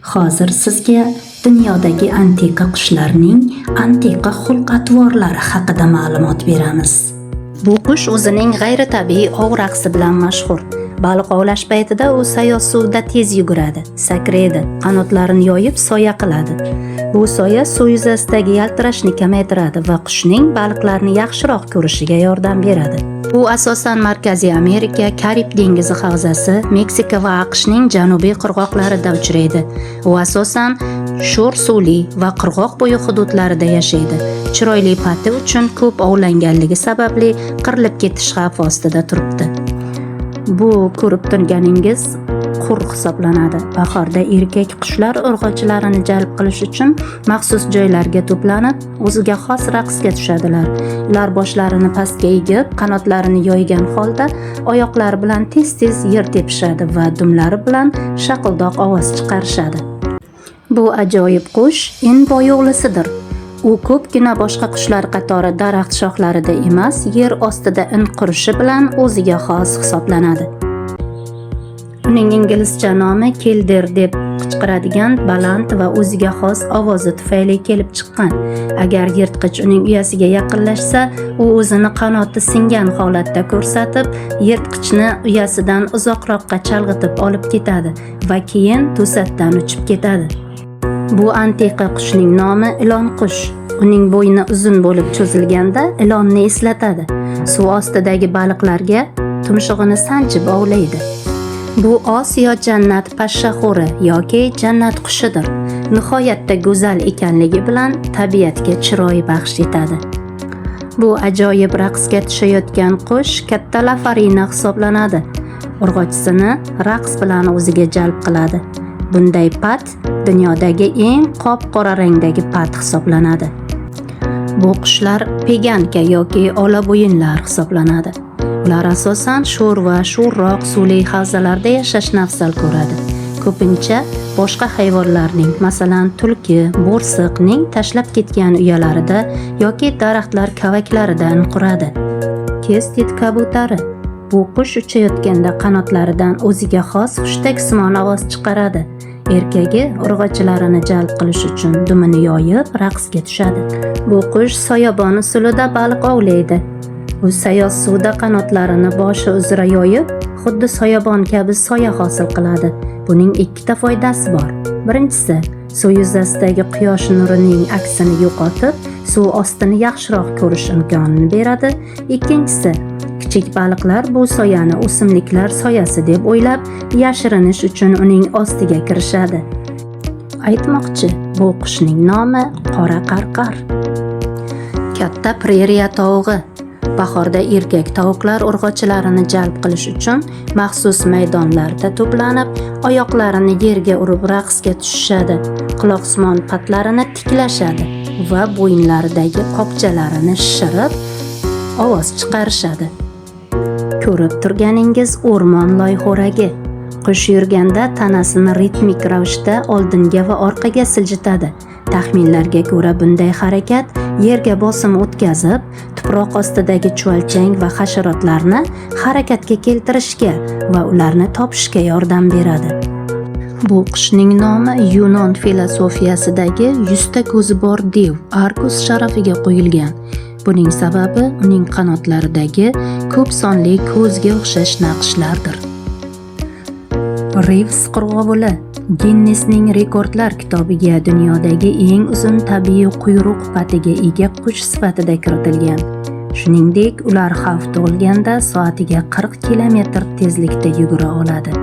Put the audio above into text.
Hozir sizga dunyodagi antiqa qushlarning antiqa xulq-atvorlari haqida ma'lumot beramiz. Bu qush o'zining g'ayritabiiy ov raqsi bilan mashhur. Baliq ovlash paytida u sayoz suvda tez yuguradi, sakraydi, qanotlarini yoyib soya qiladi. Bu soya suv yuzasidagi yaltirashni kamaytiradi va qushning baliqlarni yaxshiroq ko'rishiga yordam beradi. U asosan Markaziy Amerika, Karib dengizi havzasi, Meksika va AQShning janubiy qirg'oqlarida uchraydi. U asosan sho'r suvli va qirg'oq bo'yi hududlarida yashaydi. Chiroyli pati uchun ko'p ovlanganligi sababli qirilib ketish xavfi ostida turibdi. Bu ko'rib turganingiz qur hisoblanadi. Bahorda erkak qushlar urg'ochilarini jalb qilish uchun maxsus joylarga to'planib, o'ziga xos raqsga tushadilar. Ular boshlarini pastga egib, qanotlarini yoygan holda oyoqlari bilan tez-tez yer tepishadi va dumlari bilan shaqildoq ovoz chiqarishadi. Bu ajoyib qush in boyo'g'lisidir. U ko'pgina boshqa qushlar qatori daraxt shoxlarida emas, yer ostida in qurishi bilan o'ziga xos hisoblanadi. Uning inglizcha nomi kelder deb qichqiradigan baland va o'ziga xos ovozi tufayli kelib chiqqan. Agar yirtqich uning uyasiga yaqinlashsa, u o'zini qanoti singan holatda ko'rsatib, yirtqichni uyasidan uzoqroqqa chalg'itib olib ketadi va keyin to'satdan uchib ketadi. Bu antiqa qushning nomi ilon qush. Uning bo'yni uzun bo'lib cho'zilganda ilonni eslatadi. Suv ostidagi baliqlarga tumshug'ini sanchib ovlaydi. Bu Osiyo jannat pashshaxo'ri yoki jannat qushidir. Nihoyatda go'zal ekanligi bilan tabiatga chiroy baxsh etadi. Bu ajoyib raqsga tushayotgan qush katta lafarina hisoblanadi. Urg'ochisini raqs bilan o'ziga jalb qiladi. Bunday pat dunyodagi eng qop-qora rangdagi pat hisoblanadi. Bu qushlar peganka yoki olabo'yinlar hisoblanadi. Ular asosan sho'r va sho'rroq suvli havzalarda yashashni afzal ko'radi. Ko'pincha boshqa hayvonlarning, masalan, tulki, bo'rsiqning tashlab ketgan uyalarida yoki daraxtlar kavaklaridan quradi. Kestit kabutari. Bu qush uchayotganda qanotlaridan o'ziga xos hushtaksimon ovoz chiqaradi. Erkagi urg'ochilarini jalb qilish uchun dumini yoyib raqsga tushadi. Bu qush soyabon usulida baliq ovlaydi. U sayoz suvda qanotlarini boshi uzra yoyib, xuddi soyabon kabi soya hosil qiladi. Buning ikkita foydasi bor. Birinchisi, suv yuzasidagi quyosh nurining aksini yo'qotib, suv ostini yaxshiroq ko'rish imkonini beradi. Ikkinchisi, kichik baliqlar bu soyani o'simliklar soyasi deb o'ylab, yashirinish uchun uning ostiga kirishadi. Aytmoqchi, bu qushning nomi qora qarqar. Katta preriya tovug'i. Bahorda erkak tovuqlar urg'ochilarini jalb qilish uchun maxsus maydonlarda to'planib, oyoqlarini yerga urib raqsga tushishadi. Quloqsimon patlarini tiklashadi va bo'yinlaridagi qopchalarini shishirib, ovoz chiqarishadi. Ko'rib turganingiz o'rmon loyxo'ragi. Qush yurganda tanasini ritmik ravishda oldinga va orqaga siljitadi. Taxminlarga ko'ra bunday harakat yerga bosim o'tkazib, tuproq ostidagi chuvalchang va hasharotlarni harakatga keltirishga va ularni topishga yordam beradi. Bu qushning nomi Yunon filosofiyasidagi 100 ta ko'zi bor dev Argus sharafiga qo'yilgan. Buning sababi uning qanotlaridagi ko'p sonli ko'zga o'xshash naqshlardir. Reeves qirg'ovuli Guinnessning rekordlar kitobiga dunyodagi eng uzun tabiiy quyruq patiga ega qush sifatida kiritilgan. Shuningdek, ular xavf tug'ilganda soatiga 40 km tezlikda yugura oladi.